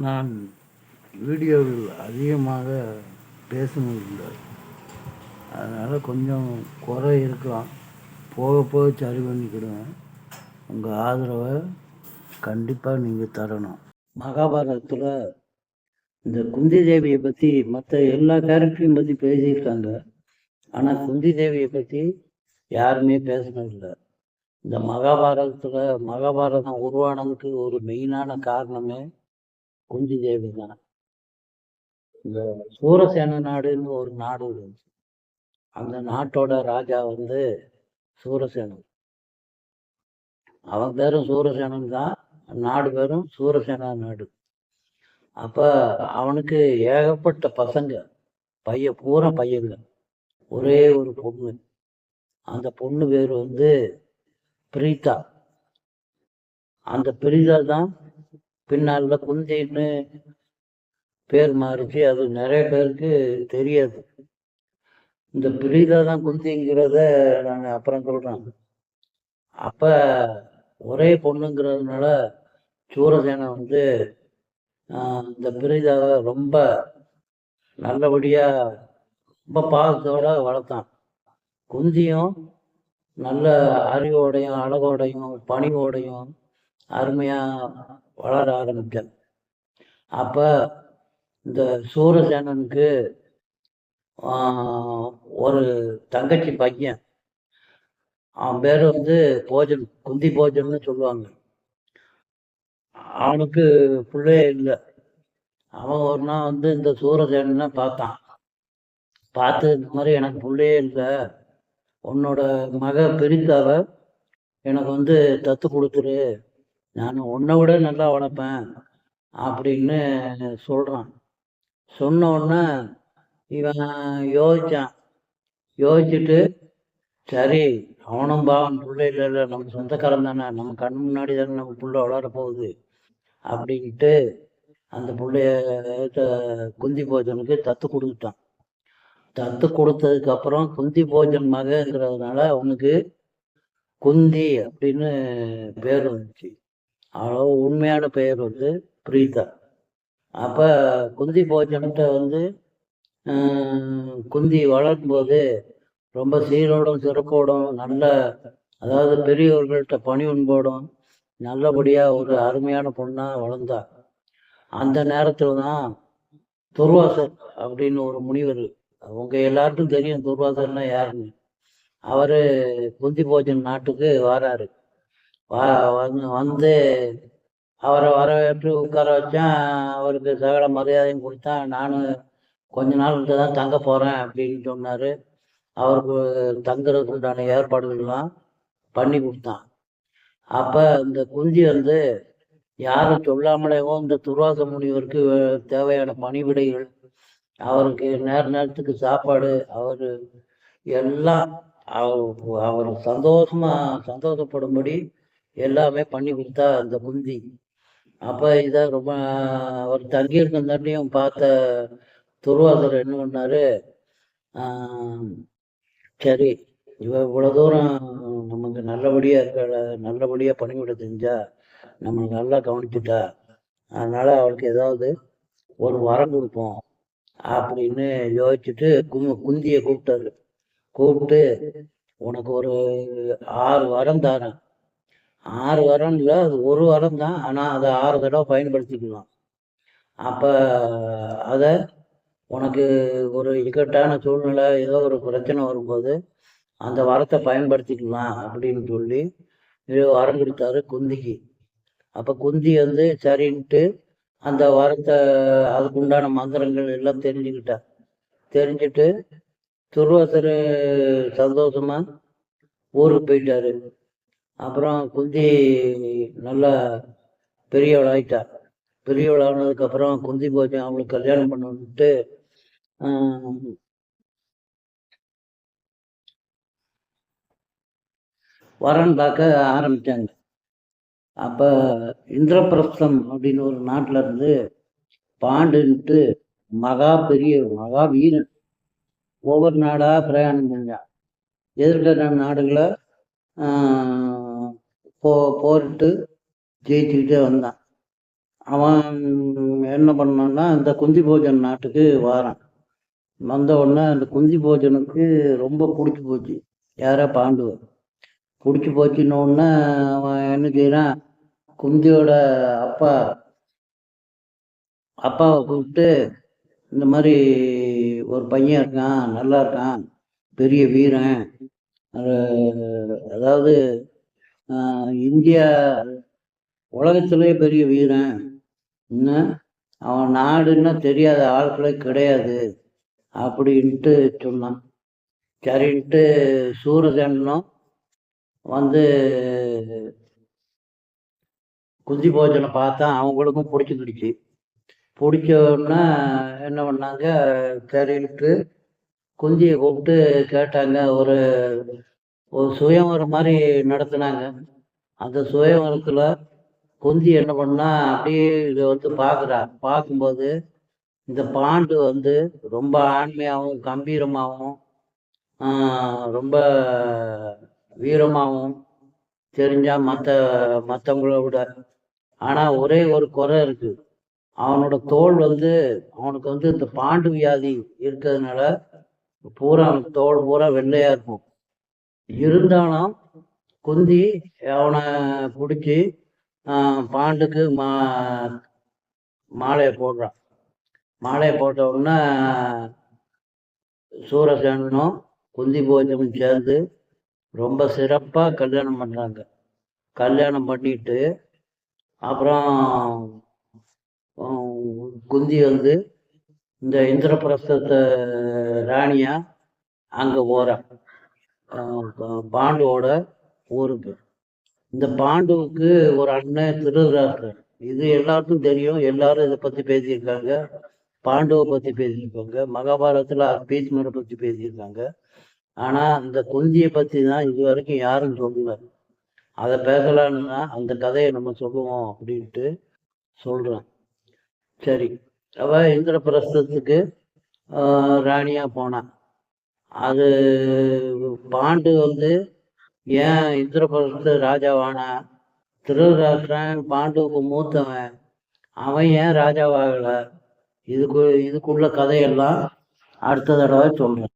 நான் வீடியோவில் அதிகமாக பேசுனதில்லை. அதனால் கொஞ்சம் குறை இருக்கலாம். போக போக சரி பண்ணிக்கிடுவேன். உங்கள் ஆதரவை கண்டிப்பாக நீங்கள் தரணும். மகாபாரதத்தில் இந்த குந்தி தேவியை பற்றி மற்ற எல்லா கேரக்டரையும் பற்றி பேசியிருக்காங்க. ஆனால் குந்தி தேவியை பற்றி யாருமே பேசுனதில்லை. இந்த மகாபாரதம் உருவானதுக்கு ஒரு மெயினான காரணமே குந்தி தேவி தான். இந்த சூரசேன நாடுன்னு ஒரு நாடு இருந்துச்சு. அந்த நாட்டோட ராஜா சூரசேனன். அவன் பேரும் சூரசேனன் தான், நாடு பேரும் சூரசேனா நாடு. அப்ப அவனுக்கு ஏகப்பட்ட பசங்க, பூரா பையங்க. ஒரே ஒரு பொண்ணு. அந்த பொண்ணு பேர் பிரீதா. அந்த பிரீதா தான் பின்னால குந்தின்னு பேர் மாறிச்சு. அது நிறைய பேருக்கு தெரியாது. இந்த பிரீதா தான் குந்திங்கிறத நான் அப்புறம் சொல்றேன். அப்ப ஒரே பொண்ணுங்கிறதுனால சூரசேனன் இந்த பிரீதாவை ரொம்ப நல்லபடியா ரொம்ப பாசத்தோட வளர்த்தான். குந்தியும் நல்ல அறிவோடையும் அழகோடையும் பணிவோடையும் அருமையா வளர ஆரம்பிச்சான். அப்ப இந்த சூரசேனனுக்கு ஒரு தங்கச்சி பையன். அவன் பேர் போஜன், குந்தி போஜன்னு சொல்லுவாங்க. அவனுக்கு பிள்ளையே இல்லை. அவன் ஒரு நாள் இந்த சூரசேனனை பார்த்தான். பார்த்து இந்த மாதிரி எனக்கு பிள்ளையே இல்லை, உன்னோட மக பிரீதாவை எனக்கு தத்து கொடுத்துரு, நான் உன்னை விட நல்லா வளர்ப்பேன் அப்படின்னு சொல்றான். சொன்ன உடனே இவன் யோசிச்சுட்டு சரி, அவனும் பாவன் பிள்ளை இல்லை, நம்ம சொந்தக்காரன் தானே, நம்ம கண்ணு முன்னாடி தானே நம்ம பிள்ளை வளர போகுது அப்படின்ட்டு அந்த பிள்ளைய குந்தி போஜனுக்கு தத்து கொடுத்துட்டான். தத்து கொடுத்ததுக்கு அப்புறம் குந்தி போஜன் மகங்கிறதுனால அவனுக்கு குந்தி அப்படின்னு பேர் வந்துச்சு. அவ்வளோ உண்மையான பெயர் பிரீதா. அப்ப குந்தி போஜன்கிட்ட குந்தி வளரும்போது ரொம்ப சீரோடும் சிறப்போடும் அதாவது பெரியவர்கள்ட்ட பணிவுன்போடும் நல்லபடியா ஒரு அருமையான பொண்ணா வளர்ந்தா. அந்த நேரத்துல தான் துர்வாசர் அப்படின்னு ஒரு முனிவர், அவங்க எல்லாருக்கும் தெரியும் துர்வாசர்னா யாருன்னு. அவரு குந்தி போஜன் நாட்டுக்கு வராரு. அவரை வரவேற்று உட்கார வச்சான். அவருக்கு சகல மரியாதையும் கொடுத்தான். நானும் கொஞ்ச நாள் தான் தங்க போறேன் அப்படின்னு சொன்னாரு. அவருக்கு தங்குறதுக்கு உண்டான ஏற்பாடுகள்லாம் பண்ணி கொடுத்தான். அப்ப இந்த குந்தி யாரும் சொல்லாமலேவும் இந்த துர்வாச முனிவருக்கு தேவையான பணிவிடைகள், அவருக்கு நேரத்துக்கு சாப்பாடு, அவரு எல்லாம் அவர் சந்தோஷப்படும்படி எல்லாமே பண்ணி கொடுத்தா அந்த குந்தி. அப்ப இத ரொம்ப அவர் தங்கியிருக்க தண்ணியும் பார்த்த துர்வாசர் என்ன பண்ணாரு, சரி இவ இவ்வளவு தூரம் நமக்கு நல்லபடியா பணிவிட செஞ்சா, நம்மளுக்கு நல்லா கவனிச்சுட்டா, அதனால அவளுக்கு ஏதாவது ஒரு வரம் கொடுப்போம் அப்படின்னு யோசிச்சுட்டு குந்திய கூப்பிட்டாரு. கூப்பிட்டு உனக்கு ஒரு 6 வரம் தரேன். 6 வரம் இல்லை, அது ஒரு வரம் தான், ஆனா அதை 6 தடவை பயன்படுத்திக்கலாம். அப்ப அத உனக்கு ஒரு இக்கட்டான சூழ்நிலை, ஏதோ ஒரு பிரச்சனை வரும்போது அந்த வரத்தை பயன்படுத்திக்கலாம் அப்படின்னு சொல்லி வரம் கொடுத்தாரு குந்திக்கு. அப்ப குந்தி சரின்ட்டு அந்த வரத்தை, அதுக்கு உண்டான மந்திரங்கள் எல்லாம் தெரிஞ்சுட்டு துர்வாசர் சந்தோஷமா ஊருக்கு போயிட்டாரு. அப்புறம் குந்தி நல்லா பெரியவளாயிட்டா. பெரியவளானதுக்கு அப்புறம் குந்தி போச்சு அவங்களுக்கு கல்யாணம் பண்ணிட்டு வரன் பார்க்க ஆரம்பிச்சாங்க. அப்ப இந்திரபிரஸ்தம் அப்படின்னு ஒரு நாட்டுல பாண்டுன்ட்டு மகா வீரன் ஒவ்வொரு நாடா பிரயாணம் செஞ்சான். எதிர்க்கிற நாடுகளை போரிட்டு ஜெயிச்சுக்கிட்டே வந்தான். அவன் என்ன பண்ணான்னா இந்த குந்தி போஜன் நாட்டுக்கு வாரான். வந்த உடனே அந்த குந்தி போஜனுக்கு ரொம்ப பிடிச்சி போச்சு. யாரா பாண்டுவ பிடிச்சி போச்சுன்னொடனே அவன் என்ன செய்கிறான், குந்தியோட அப்பா அப்பாவை கூப்பிட்டு இந்த மாதிரி ஒரு பையன் இருக்கான், நல்லா இருக்கான், பெரிய வீரன், அதாவது இந்தியா உலகத்திலே பெரிய வீரன், இன்னும் அவன் நாடுன்னா தெரியாத ஆட்களே கிடையாது அப்படின்ட்டு சொன்னான். சரின்ட்டு சூரசேனனும் வந்து குந்தி போஜனை பார்த்தா அவங்களுக்கும் பிடிச்சிக்கிடுச்சு. பிடிச்ச உடனே என்ன பண்ணாங்க, சரின்ட்டு குந்தியை கூப்பிட்டு கேட்டாங்க. ஒரு ஒரு சுயவரம் மாதிரி நடத்துனாங்க. அந்த சுயவரத்தில் குந்தி என்ன பண்ணா, அப்படியே இதை வந்து பார்க்குறா. பார்க்கும்போது இந்த பாண்டு வந்து ரொம்ப ஆண்மையாகவும் கம்பீரமாகவும் ரொம்ப வீரமாகவும் தெரிஞ்சா மற்றவங்கள விட. ஆனால் ஒரே ஒரு குறை இருக்கு, அவனோட தோல் வந்து அவனுக்கு வந்து இந்த பாண்டு வியாதி இருக்கிறதுனால பூரா தோல் பூரா வெள்ளையா இருக்கும். இருந்தாலும் குந்தி அவனை பிடிச்சி பாண்டுக்கு மாலையை போடுறான். மாலையை போட்ட உடனே சூரசேனனும் குந்தி போஜனும் சேர்ந்து ரொம்ப சிறப்பாக கல்யாணம் பண்ணுறாங்க. கல்யாணம் பண்ணிட்டு அப்புறம் குந்தி வந்து இந்த இந்திரபிரஸ்தத்தை ராணியா அங்கே போகிறான், பாண்டுவோட ஊருக்கு. இந்த பாண்டுவுக்கு ஒரு அண்ணன் திருதராஷ்டிரன். இது எல்லாருக்கும் தெரியும், எல்லாரும் இதை பற்றி பேசியிருக்காங்க. பாண்டுவை பற்றி பேசியிருக்காங்க, மகாபாரதத்தில் பீஷ்மரை பற்றி பேசியிருக்காங்க. ஆனால் அந்த குந்தியை பற்றி தான் இது வரைக்கும் யாரும் சொல்லல. அதை பேசலான்னு தான் அந்த கதையை நம்ம சொல்லுவோம் அப்படின்ட்டு சொல்கிறேன். சரி, அவ இந்திரபிரஸ்தத்துக்கு ராணியாக போனான். அது பாண்டு வந்து ஏன் இந்திரபிரஸ்த ராஜாவானா, திருதராஷ்டிரன் பாண்டுவுக்கு மூத்தவன், அவன் ஏன் ராஜாவாகலை, இதுக்குள்ள கதையெல்லாம் அடுத்த தடவை சொல்கிறேன்.